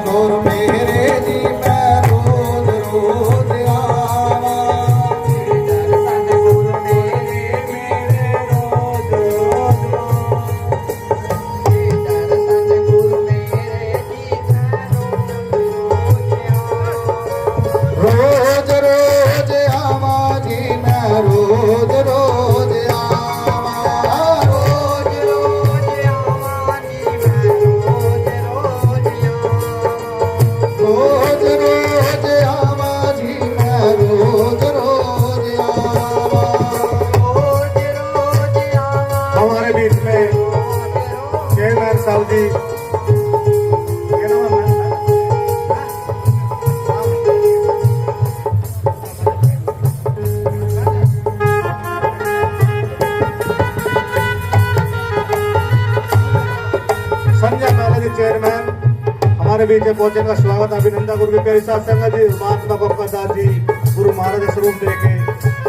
गुर मेरे जी मैं रोज रोज आवा। दर्शन गुर मेरे रोज रोज दर्शन गुर मेरे जी मैं रोज रोज आवा जी मैं रोज रोज आवा। रोज रोज आवा जी मैं रोज रोज रोज रोज आवा जी मैं रोज रोज आवा। रोज रोज आवा हमारे बीच में चेयरमैन साहब जी क्या नाम है संजय मेला जी चेयरमैन हमारे बीच में पहुंचे का स्वागत अभिनंदन गुरु के प्यारे साथ संगत जी महात्मा बप्पा जी गुरु महाराज स्वरूप देखे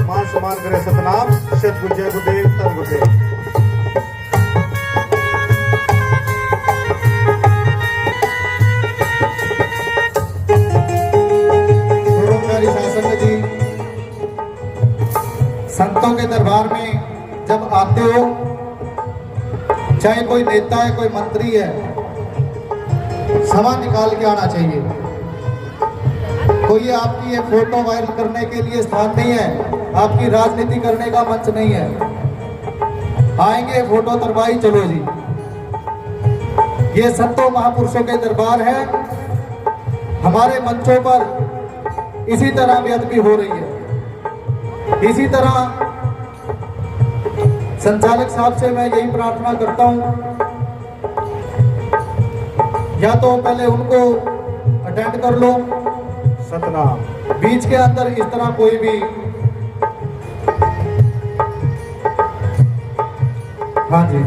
मान सम्मान करे सतनाम शत गुजय गुरुदेव तन गुरुदेव। गुरुकारी शासन जी संतों के दरबार में जब आते हो, चाहे कोई नेता है कोई मंत्री है, समय निकाल के आना चाहिए। कोई आपकी ये फोटो वायरल करने के लिए स्थान नहीं है, आपकी राजनीति करने का मंच नहीं है। आएंगे फोटो तरवाई चलो जी। ये संतों महापुरुषों के दरबार है। हमारे मंचों पर इसी तरह बेअदबी हो रही है। इसी तरह संचालक साहब से मैं यही प्रार्थना करता हूं, या तो पहले उनको अटेंड कर लो, सतनाम। बीच के अंदर इस तरह कोई भी हाँ जी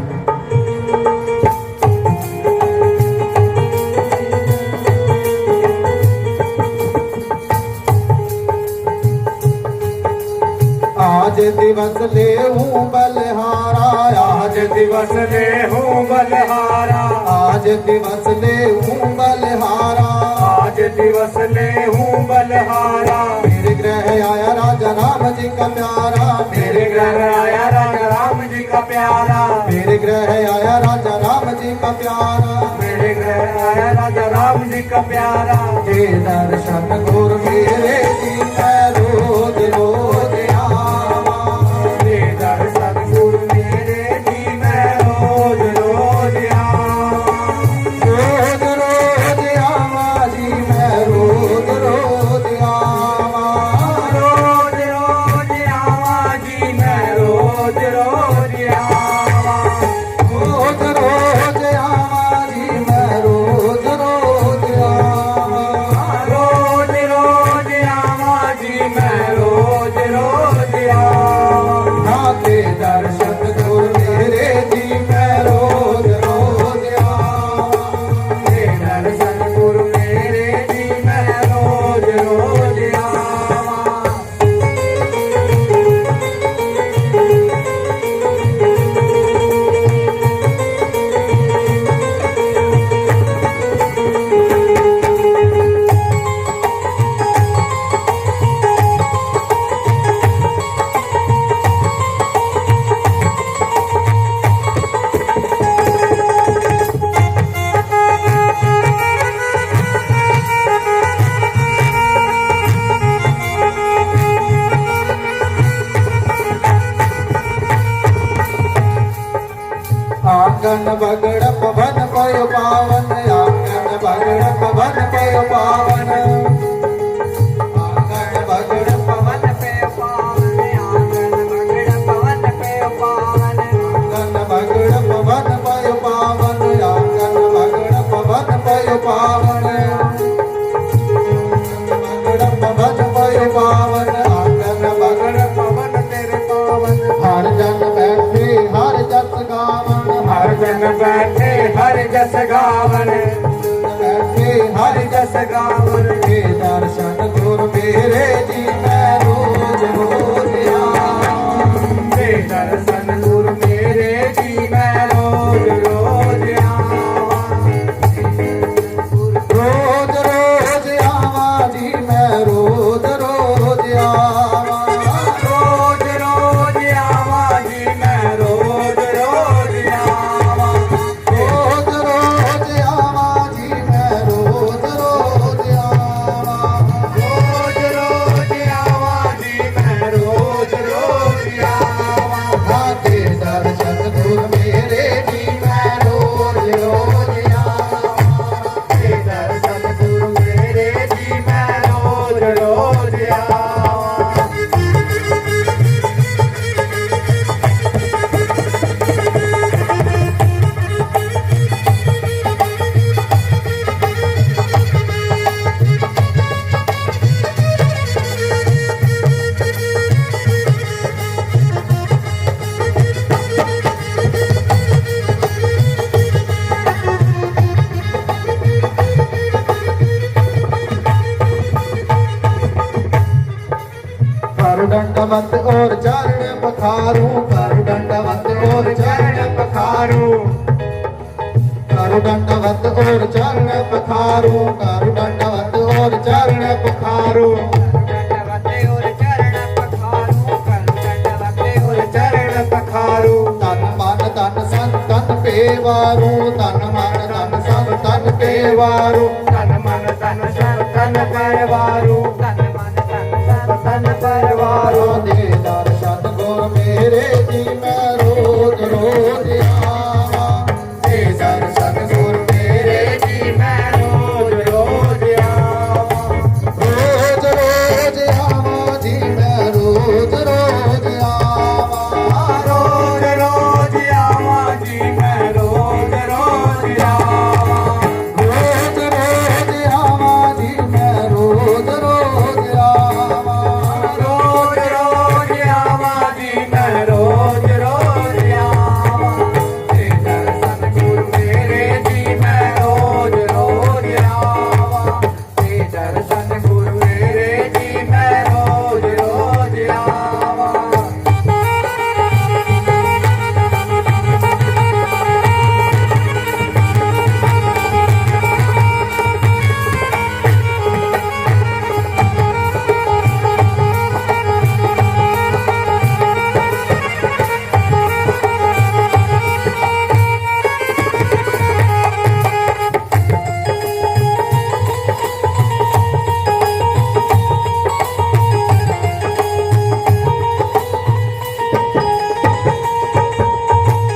आज दिवस ले हूँ बलहारा, आज दिवस ले हूँ बलहारा, आज दिवस ले हूँ बलहारा। आज दिवस ले हूँ बलहारा। मेरे गृह आया राजा राम जी का प्यारा, मेरे घर आया राजा राम जी का प्यारा, मेरे गृह आया राजा राम जी का प्यारा। मेरे घर आया राजा राम जी का प्यारा। हे दर्शन गुर मेरे जी मैं रोज रोज आवा। हे दर्शन गुरु मेरे जी मैं रोज रोज आवा। रोज रोज आवा जी मैं रोज रोज आवा। रोज रोज आवा जी मैं रोज रोज आवा। रोज रोज आवा जी मैं रोज रोज आवा। रोज रोज आवा जी मैं रोज रोज आवा। नाते दर्शन गुर मेरे जी मैं रोज रोज आवा। हे दर्शन गुरु मेरे जी मैं रोज रोज आवा। आंगन बगड़ पवन पय पावन, आंगन बगड़ पवन पय पावन। आंगन बगड़ पवन पे पावन, आंगन बगड़ पवन पे पावन। आंगन बगड़ पवन पय पावन, आंगन बगड़ पवन पय पावन। बगड़ पवन पय पावन, आंगन बगड़ पवन तेरे पावन। हर जन बैठे हर जस गावन, हर जन बैठे हर जस गावन, बैठे हर जस गावन। हे दर्शन गुर मेरे जी मैं रोज रोज आवा। हे दर्शन गुरु मेरे जी मैं रोज रोज आवा। रोज दंडवत और चरण पखारू, करु दंडवत और चरण पखारू, करु दंडवत और चरण पखारू, करु दंडवत और चरण पखारू, दंडवते और चरण पखारू, करु दंडवते और चरण पखारू। तन मन तन संतन पेवारू, तन मन तन संतन पेवारू, तन मन तन तन परवारू, तन मन तन तन परवारू। दे दर्शन गुर मेरे जी मैं रोज रोज आवा, दे दर्शन गुर मेरे जी मैं रोज रोज आवा, रोज रोज आवा जी मैं रोज रोज आवा, रोज रोज आवा जी मैं रोज रोज आवा, रोज रोज आवा जी मैं रोज रोज आवा, रोज रोज आवा जी मैं रोज रोज आवा। ते दर्शन गुर मेरे जी मैं रोज रोज आवा, ते दर्शन गुर मेरे जी मैं रोज रोज आवा।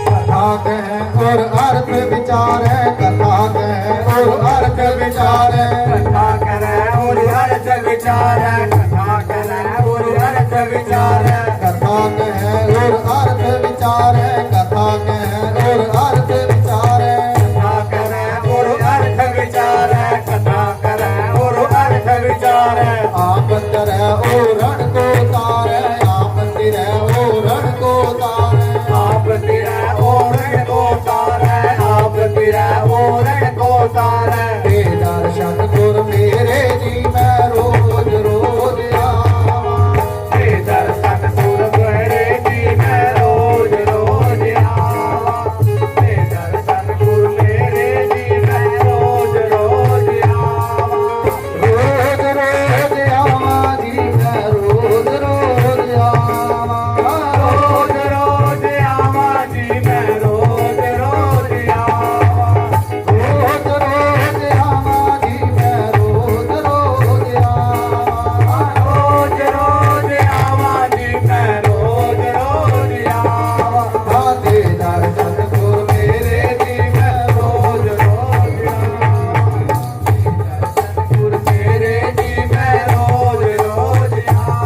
कथा कह और अर्थ विचार है, कथा कह और अर्थ विचार है, कथा करे और अर्थ विचार, कथा करे और अर्थ विचार, कथा कह और अर्थ विचार है, कथा कह और अर्थ विचार है, कथा करे और अर्थ विचार, कथा करे और अर्थ विचार। आप तरह और रण को तारे, आप तिरह और रण को तारे, आप तेरा ओरण को तारे, आप तेरा ओरण को तारे। दे दर्शन गुर मेरे जी मैं रोज रोज आवा, ते दर्शन गुर मेरे जी मैं रोज रोज आवा, ते दर्शन गुर मेरे जी मैं रोज रोज आवा, रोज रोज आवा जी मैं रोज रोज आवा, रोज रोज आवा जी मैं रोज रोज आवा, रोज रोज आवा जी मैं रोज रोज आवा, रोज रोज आवा जी मैं रोज रोज आवा। दे दर्शन गुर मेरे जी मैं रोज रोज आवा, गुर मेरे जी मैं रोज रोज आवा।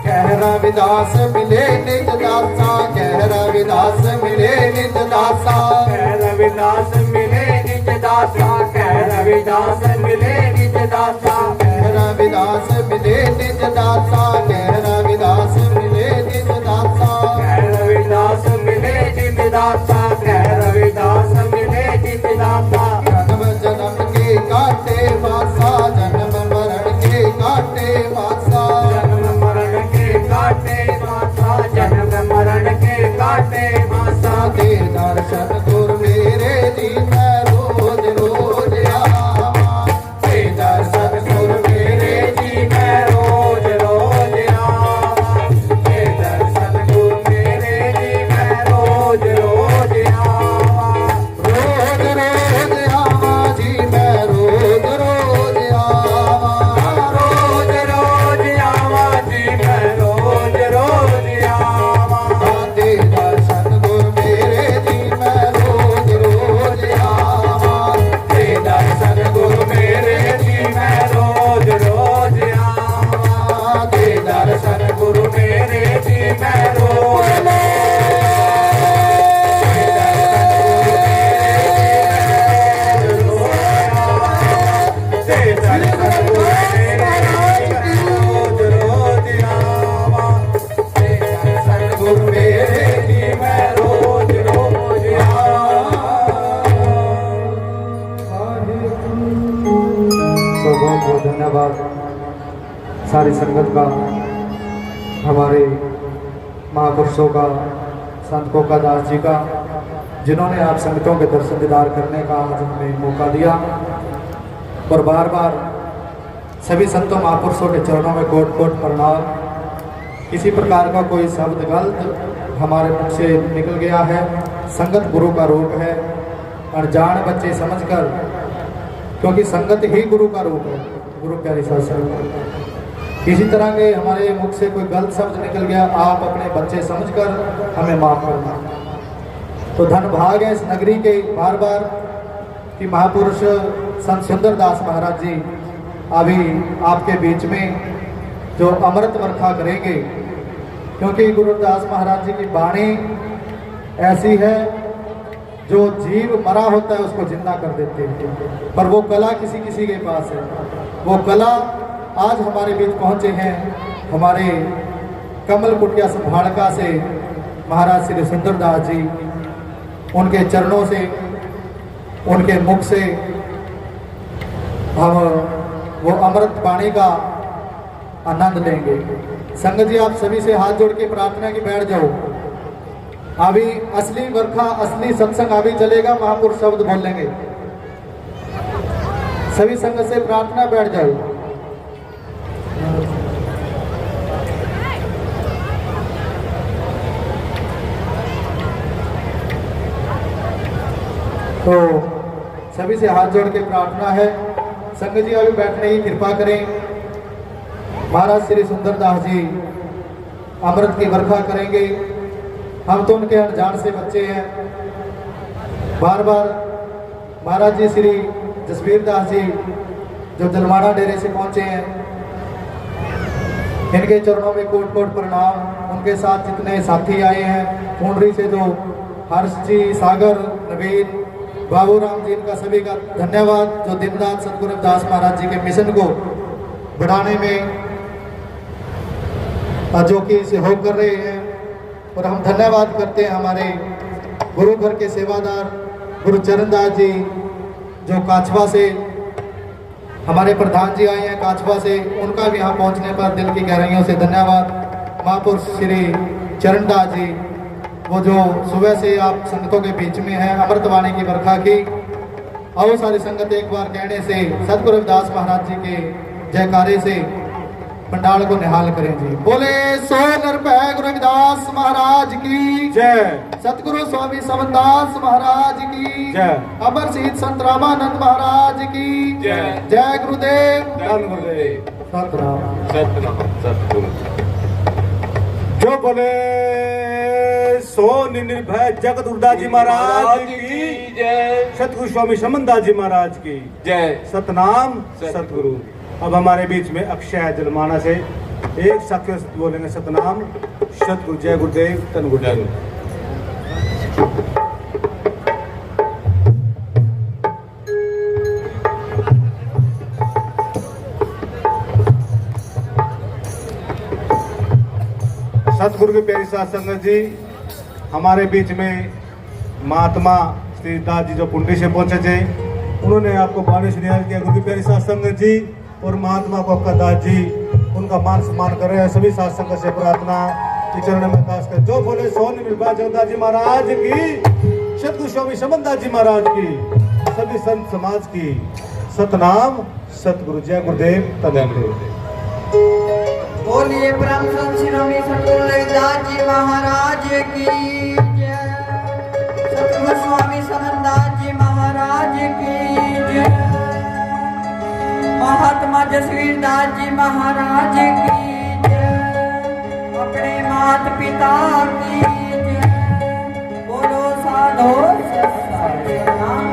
कह रविदास मिले निज दासा, कह रविदास मिले निज दासा, कह रविदास मिले निज दासा, कह रविदास मिले निज दासा, कह रविदास मिले निज दासा, कह रविदास मिले निज दासा, कह रविदास मिले निज दासा, कह रविदास मिले निज दासा। जन्म जन्म के काटे वासा, जन्म मरण के काटे वासा, जन्म मरण के काटे मासा, जन्म मरण के काटे मासा। दे दर्शन गुर मेरे जी मैं रोज रोज आवा, दे दर्शन गुर मेरे जी मैं रोज रोज सारी संगत का, हमारे महापुरुषों का, संत कोका दास जी का, जिन्होंने आप संगतों के दर्शन दीदार करने का आज हमें मौका दिया। और बार बार सभी संतों महापुरुषों के चरणों में कोट कोट प्रणाम। किसी प्रकार का कोई शब्द गलत हमारे मुख से निकल गया है, संगत गुरु का रूप है, अनजान बच्चे समझकर, क्योंकि संगत ही गुरु का रूप है, गुरु प्यारी सत्संग। किसी तरह के हमारे मुख से कोई गलत शब्द निकल गया, आप अपने बच्चे समझकर हमें माफ करना। तो धन भाग है इस नगरी के बार बार कि महापुरुष संत सुंदरदास महाराज जी अभी आपके बीच में जो अमृत वर्षा करेंगे, क्योंकि गुरुदास महाराज जी की वाणी ऐसी है जो जीव मरा होता है उसको जिंदा कर देते हैं, पर वो कला किसी किसी के पास है। वो कला आज हमारे बीच पहुंचे हैं हमारे कमल कुटिया संभाड़का से महाराज श्री सुंदरदास जी। उनके चरणों से, उनके मुख से हम वो अमृत पानी का आनंद लेंगे। संगत जी, आप सभी से हाथ जोड़ के प्रार्थना की बैठ जाओ। अभी असली वर्षा, असली सत्संग अभी चलेगा, महापुरुष शब्द बोल लेंगे। सभी संगत से प्रार्थना, बैठ जाओ। तो सभी से हाथ जोड़ के प्रार्थना है, संगत जी अभी बैठने की कृपा करें। महाराज श्री सुंदरदास जी अमृत की वर्षा करेंगे। हम तो उनके अनजान से बच्चे हैं। बार बार महाराज जी श्री जसवीर दास जी जो जलमाड़ा डेरे से पहुंचे हैं, इनके चरणों में कोट कोट प्रणाम। उनके साथ जितने साथी आए हैं, कुंडरी से जो हर्ष जी, सागर, नवीन, बाबू राम जी, इनका सभी का धन्यवाद, जो दिन रात सतगुरु दास महाराज जी के मिशन को बढ़ाने में जो कि सहयोग कर रहे हैं। और हम धन्यवाद करते हैं हमारे गुरु घर के सेवादार गुरु चरणदास जी, जो काछवा से, हमारे प्रधान जी आए हैं काछवा से, उनका भी यहाँ पहुँचने पर दिल की गहराइयों से धन्यवाद। महापुरुष श्री चरणदास जी, वो जो सुबह से आप संगतों के बीच में है, अमृतवाणी की वर्षा की। आओ सारी संगत एक बार कहने से सतगुरु रविदास महाराज जी के जयकारे से पंडाल को निहाल करें जी। बोले सो निरभय गुरु रविदास महाराज की जय, सतगुरु स्वामी समदास महाराज की जय, अमर शहीद संत रामानंद महाराज की जय। जय गुरुदेव। धन गुरुदेव। सतनाम। सतगुरु। जो बोले सो निर्भय जगत गुरुदास जी महाराज की जय। सतगुरु स्वामी समनदास जी महाराज की जय। सतनाम सतगुरु। अब हमारे बीच में अक्षय जलमाना से एक साथी बोलेंगे सतनाम सतगुरु। जय गुरुदेव, धन गुरुदेव। सतगुरु की प्यारी साथ संगत जी, हमारे बीच में महात्मा श्री दास जी जो पुंडी से पहुंचे थे, उन्होंने आपको बाणी सुनियाल किया। गुरु की प्यारी साथ संगत जी और महात्मा कोका दास जी, उनका मान सम्मान कर रहे हैं। सभी साथ संगत से प्रार्थना कि चरण में दास कर। जो बोले सोनी निर्भय जगदास जी महाराज की, सतगुरु स्वामी समनदास जी महाराज की, सभी संत समाज की सतनाम सतगुरु। जय गुरुदेव, धन गुरुदेव। बोलिए ब्रह्म संत शिरोमणि सतगुरु रविदास जी महाराज की जय। सतगुरु स्वामी समनदास जी महाराज की जय। महात्मा जसवीर दास जी महाराज की जय। अपने माता पिता की जय। बोलो साधो सतनाम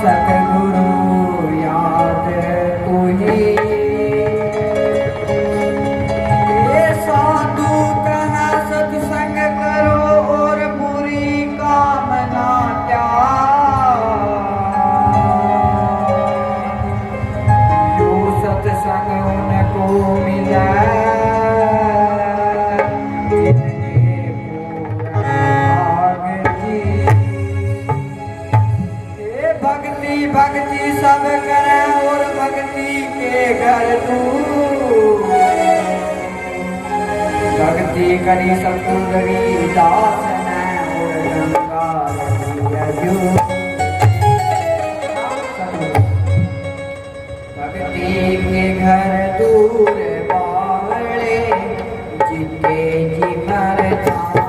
सतगुरु याद तुही। ये साधु कहा सत्संग करो और बुरी कामना त्याग। यो सत्संग उनको मिला जिनके पूरा भाग जी। भक्ति भक्ति सब करे और भक्ति के घर तू भक्ति करी सतुंदरी दास ने और गंगा लगी भक्ति के घर दूर बावड़े जीते जी मर जाना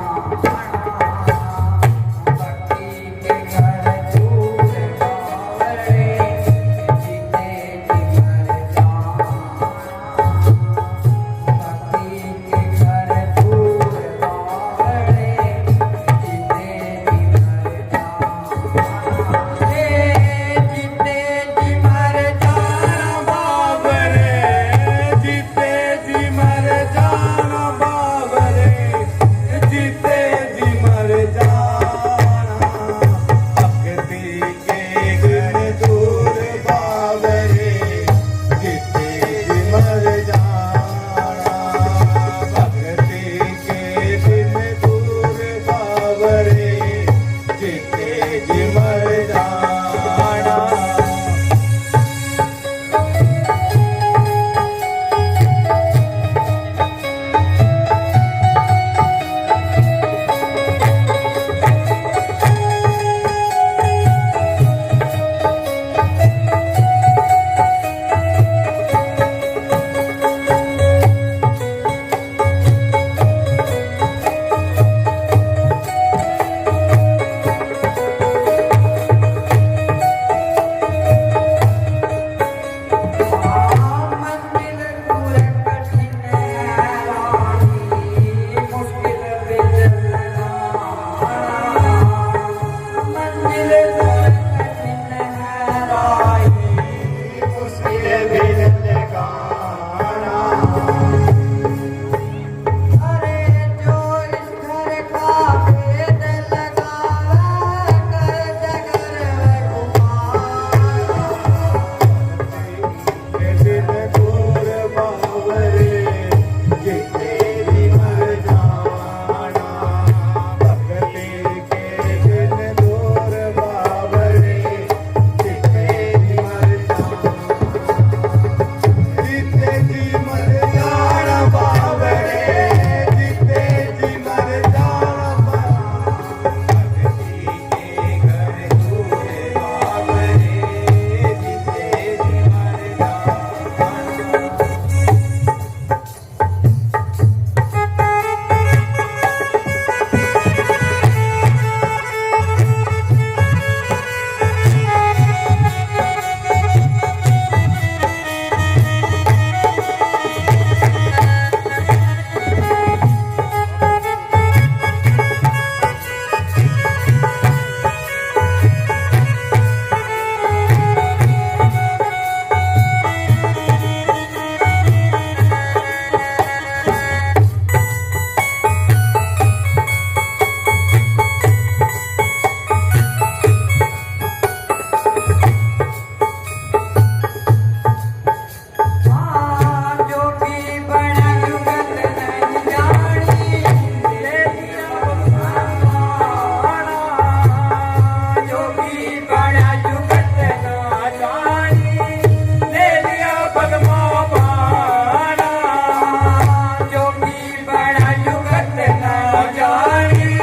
भक्ति के घर दूर बावड़े जीते जी मर जाना भक्ति के घर दूर बावड़े जीते जी मर जाना जीते जी मर जाना बाबरे जीते जी मर जाना बाबरे जीते जी मर जाना भक्ति के घर दूर बाबरे जीते जी मर जाना भक्ति के दिन दूर बाबरे जीते जी मर जाना मंदिर दूर कठिन रानी मुश्किल बिचलना मंदिर दूर कठिन रानी मुश्किल भी लगाना अरे जो इस घर का भेद लगावे कर जगर घुमाना दिन दूर बाबरे जीते जी मर जाना भक्ति के दिन दूर बाबरे जीते जी मर जाना बाबरे जीते जी मर जाना भक्ति के घर दूर बाबरे जीते जी मर जाना जो भी बड़ा जुगत नहीं जानी ले लिया भगवाना जो भी बड़ा जुगत ना जानी ले लिया भगवाना जो भी बड़ा जुगत ना जानी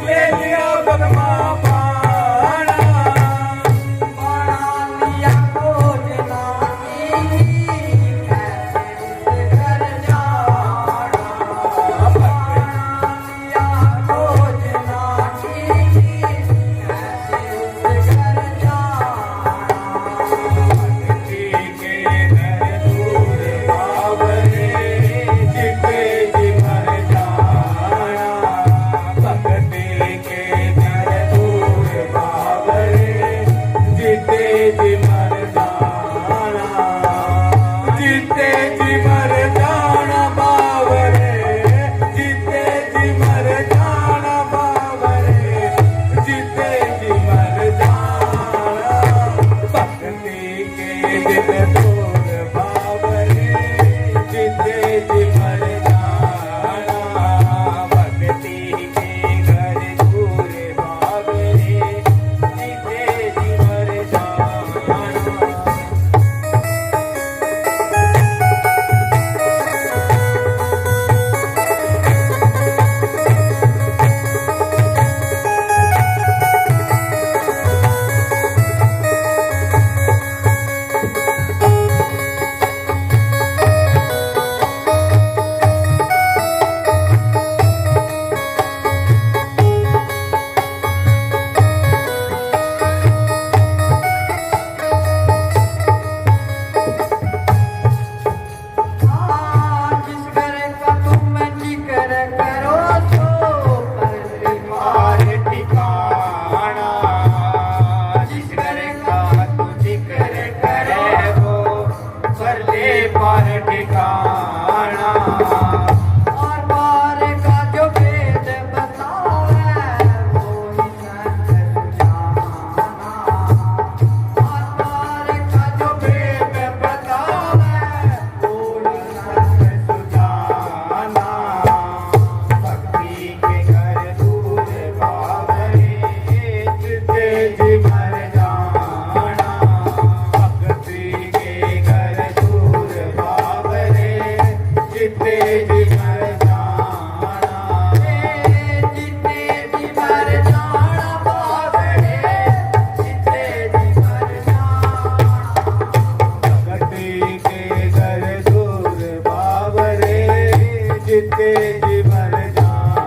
ले लिया भगवाना बना लिया खोजना कैसे उस घर जाना बना लिया खोजना कैसे उस घर जाना भक्ति के घर दूर बाबरे जीते जी मर जाना भक्ति के घर दूर बाबरे जीते जी मर जाना जीते जी मर जाना बाबरे जीते जी मर जाना बाबरे जीते जी मर जाना भक्ति के दिन दूर बाबरे जीते जी मर जाना भक्ति के घर दूर बाबरे जीते जी मर जीते जी मर जाना।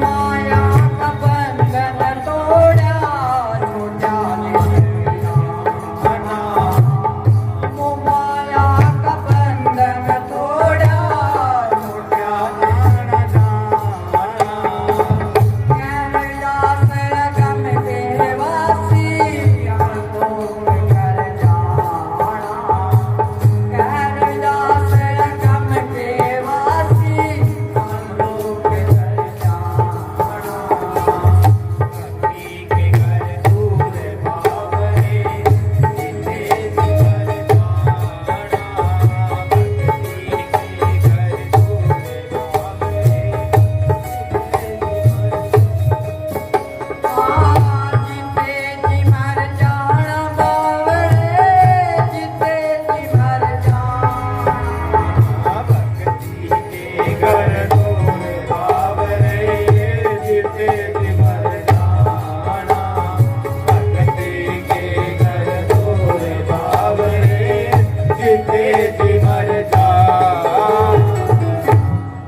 माया का बंधन तोड़ा छोटा जाना, माया का बंधन तोड़ा छोटा कैलाश गम देवासी हम लोग कर जाना, कैलाश गम देवासी हम लोग कर जाना। जीते जी मर जाना बावड़े, जीते जी मर जाना। भक्ति के घर दूर बावरे जीते जी मर जाना। भक्ति के घर दूर बावरे जीते जी मर जाना।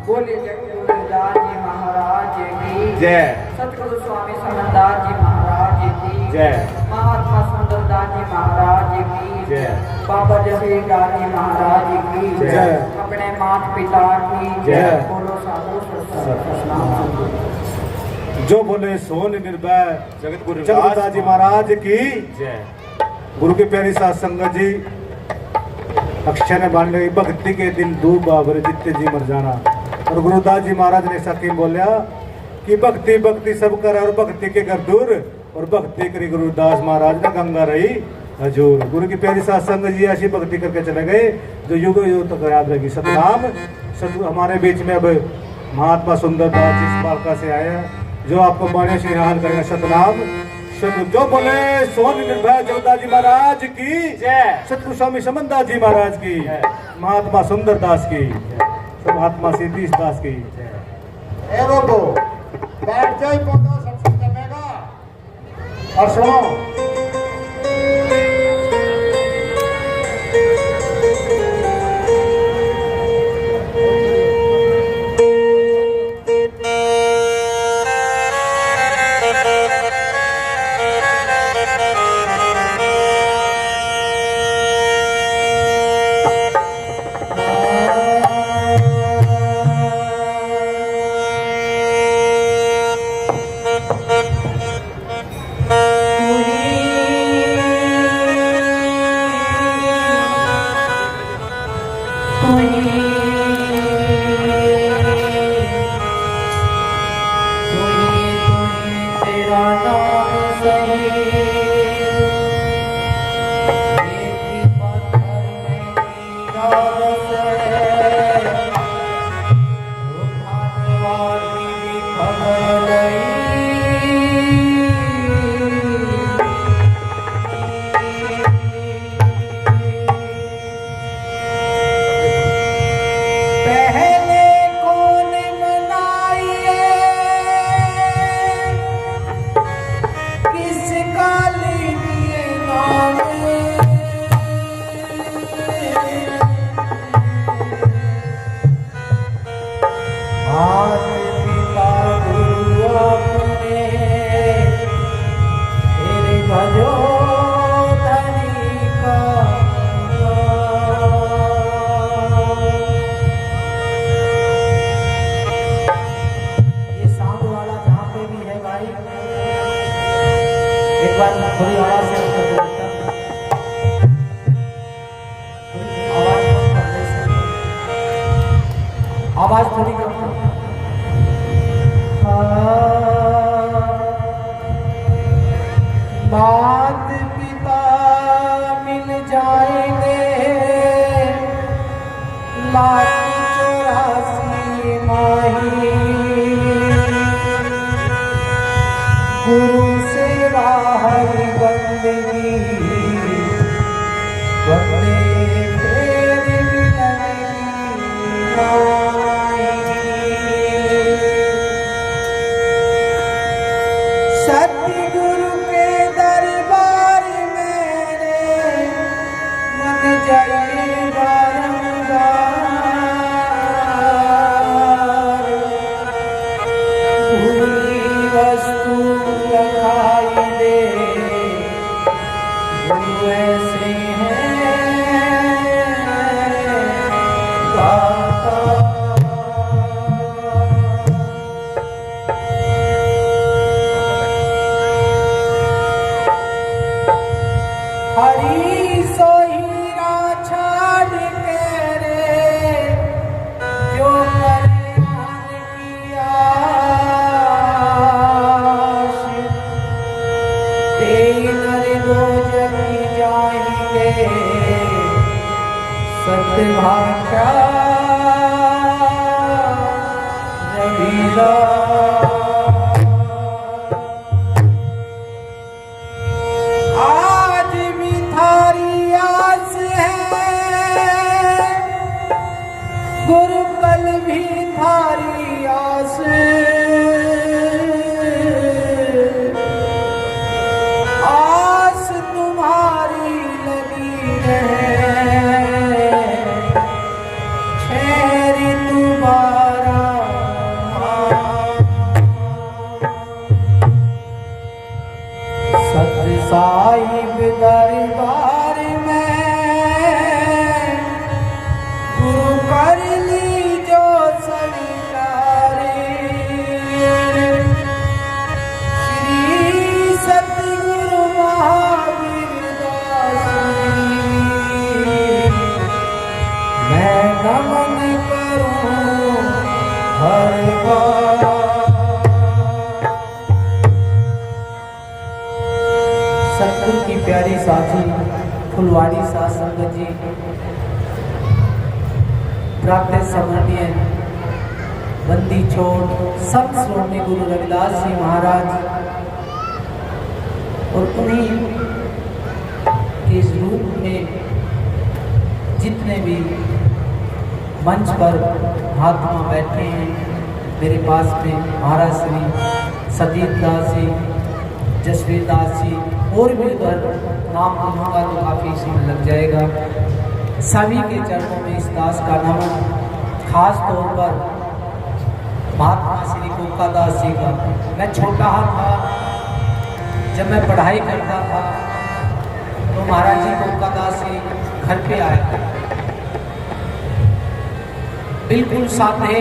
बोले जगदुलदास जी महाराज की जय सतगुरु स्वामी समनदास जी महाराज की जय महात्मा सुंदरदास जी महाराज की जय बाबा जसीदास जी महाराज की जय अपने माता पिता की जय। बोलो साधु सतनाम। जो बोले सोन निर्भय जगत गुरु दास जी महाराज की जय। गुरु के प्यारी साथ संगत जी, अक्षय ने बांध लगी भक्ति के दिन दूर बाबर जितने जी मर जाना। और गुरुदास जी महाराज ने सकीम बोलिया कि भक्ति भक्ति सब कर और भक्ति के कर दूर, और भक्ति करी गुरुदास महाराज ने गंगा रही हजूर। गुरु की प्यारी साथ संगत जी ऐसी भक्ति करके चले गए जो युग युग तक याद रहेगी। सतनाम। हमारे बीच में अब महात्मा सुंदरदास जी इस बालका से आए हैं जो आपको बाणे श्रीहान करेंगे। सतनाम। जो बोले सोन निर्भय जगदास जी महाराज की जय। सतगुरु स्वामी समनदास जी महाराज की, महात्मा सुंदरदास की, महात्मा सिद्धीश दास की जय। बैठ जाए पौधा सत्संग करनेगा और सुनो। थोड़ी आवाज से आवाज थोड़ी कम मात पिता मिल जाएंगे सतगुरु के दरबार मेरे मन जाए बारंबार, भूली वस्तु लखाई दे गुरु ऐसे हैं दाता। हरी सोहीरा छाड़ के रे जो करे मन की आश, ते नर दो जगी जाएंगे सतभाषा रविदास। आज भी थारी आस है गुरु, कल भी थारी आस, आस तुम्हारी लगी रहे छेरी तुम्हारा सत साहिब दरबार में गुरु कर ली जो स्वीकारी, श्री सतगुरु महावीर दास मैं नमन करूं हर बार। सतगुरु की प्यारी साथी फुलवाड़ी साथ संगत जी, प्राप्त समरणीय बंदी छोड़ संत श्रोमणी गुरु रविदास जी महाराज और उन्हीं के इस रूप में जितने भी मंच पर महात्मा बैठे हैं मेरे पास में, महाराज श्री सजीत दास जी, जसवीर दास जी, और भी अगर नाम लूँगा तो काफ़ी समय लग जाएगा। सभी के चरणों में इस दास का नमन, खास तौर पर महात्मा श्री कोका दास जी का। मैं छोटा था जब मैं पढ़ाई करता था तो महाराज जी कोका दास जी घर पे आए, बिल्कुल सामने,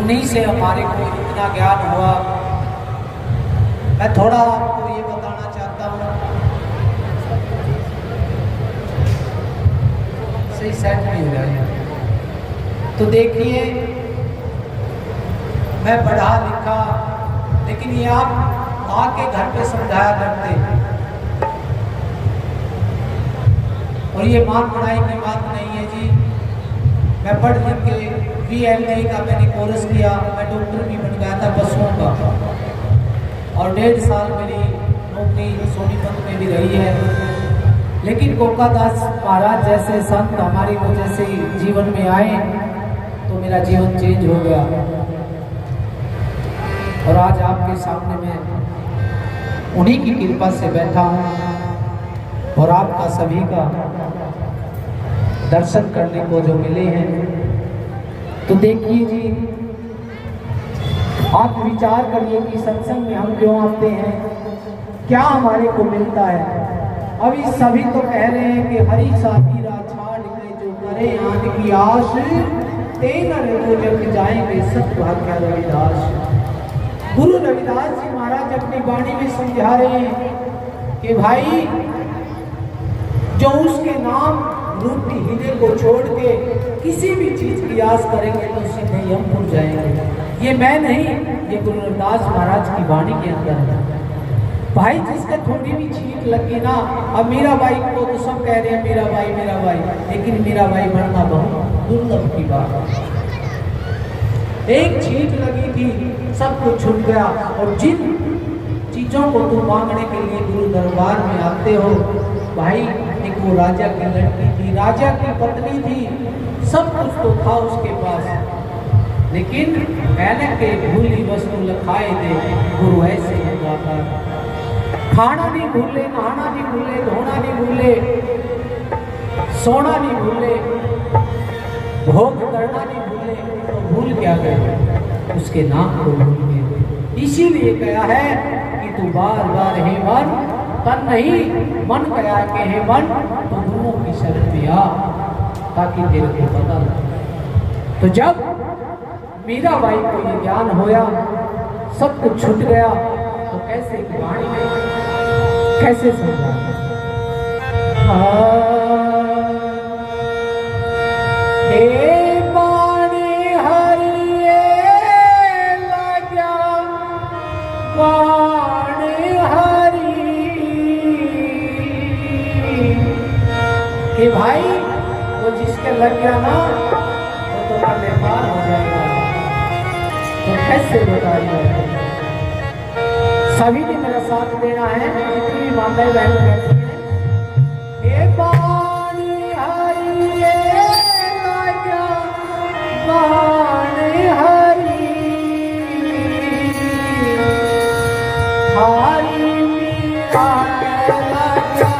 उन्हीं से हमारे को इतना ज्ञान हुआ। मैं थोड़ा आपको ये बताना चाहता हूँ, सही सेट नहीं हो रहा है तो देखिए, मैं पढ़ा लिखा लेकिन ये आप माँ के घर पे समझाया करते, और ये मान पढ़ाई की बात नहीं है जी। मैं पढ़ लिख के VLA का मैंने कोर्स किया, मैं डॉक्टर भी बन गया था पशुओं का, और 1.5 साल मेरी नौकरी सोनीपत में भी रही है। लेकिन कोका दास महाराज जैसे संत हमारी वजह से जीवन में आए तो मेरा जीवन चेंज हो गया, और आज आपके सामने मैं उन्हीं की कृपा से बैठा हूँ और आपका सभी का दर्शन करने को जो मिले हैं। तो देखिए जी, आप विचार करिए कि सत्संग में हम क्यों आते हैं, क्या हमारे को मिलता है। अभी सभी तो कह रहे हैं कि हरी साथीरा छाड़ के जो करे आन की आश, ते नर को जग जाएंगे सतभाग्य रविदास। गुरु रविदास जी महाराज अपनी वाणी में समझा रहे हैं कि भाई जो उसके नाम रूपी हीरे को छोड़ के किसी भी चीज की आस करेंगे तो सीधे हम उड़ जाएंगे। ये मैं नहीं, ये गुरु रविदास महाराज की वाणी के अंदर है। भाई जिसका थोड़ी भी छींक लगी ना, अब मीरा बाई को तो सब कह रहे हैं मीरा बाई, लेकिन मीरा बाई बनना बहुत दुर्लभ की बात है। एक छींक लगी थी, सब कुछ छूट गया। और जिन चीजों को तुम मांगने के लिए गुरु दरबार में आते हो, भाई एक वो राजा की लड़की थी, राजा की पत्नी थी, सब कुछ तो था उसके पास, लेकिन मैंने के भूली वस्तु लखाए दे गुरु ऐसे हैं लगातार। खाना नहीं भूले, नहाना नहीं भूले, धोना नहीं भूले, सोना नहीं भूले, भोग करना नहीं भूले, तो भूल क्या गए? उसके नाम को भूल गए। इसीलिए कहा है कि तू बार बार हे मन, तन नहीं मन कया के हे मन, तो गुरुओं की शरण में आ, ताकि तेरे को पता लगे। तो जब मीराबाई को ये ज्ञान होया, सब कुछ छूट गया, तो कैसे एक वाणी में कैसे समझा? हे वाणी हरिये लग्या, वाणी हरि, कि भाई वो जिसके लग गया ना, वो तो नेपाल हो जाएगा। तो कैसे बताइए? सभी ने मेरा साथ देना है, जितनी भी माताएं बहन कहती हैं, हे वाणी हरिये लग्या, वाणी हरि, हरि मीरा के लग्या,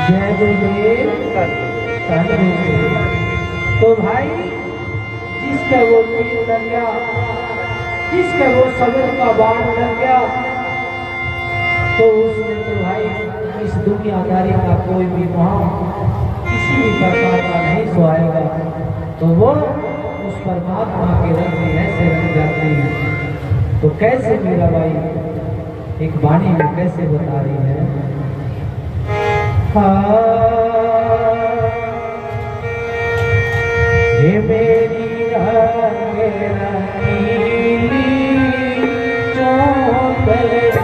जय गुरुदेव। तो भाई जिसका वो तीर लग गया, जिसका वो सबर का बाण लग गया, तो उसने तो भाई इस दुनियादारी का कोई भी मोह किसी भी प्रकार का नहीं सोएगा। तो वो उस परमात्मा के रंग में ऐसे रंग जाते हैं। तो कैसे मेरा भाई एक वाणी में कैसे बता रही है, हे मेरी रंग रंगीली चौतरे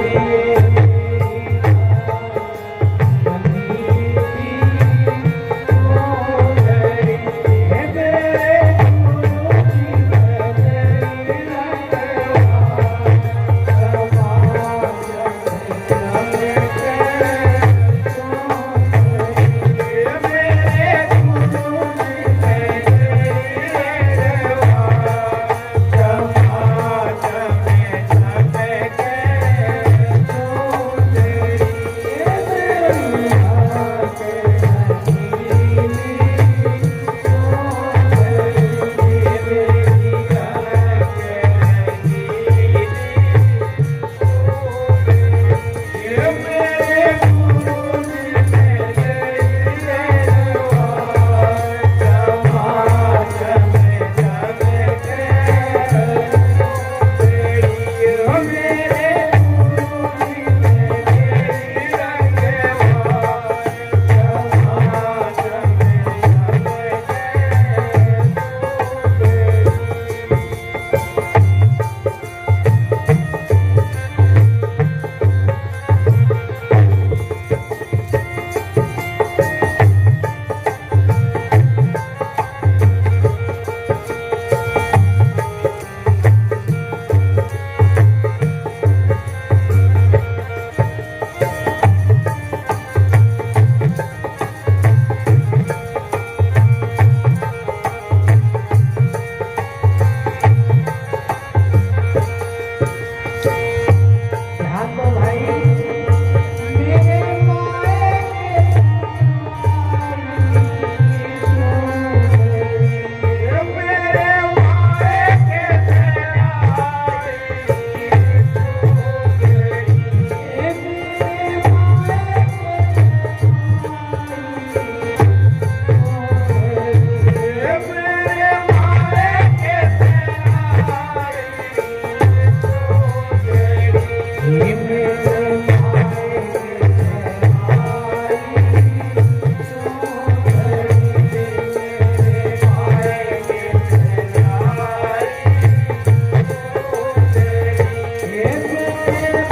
मेरे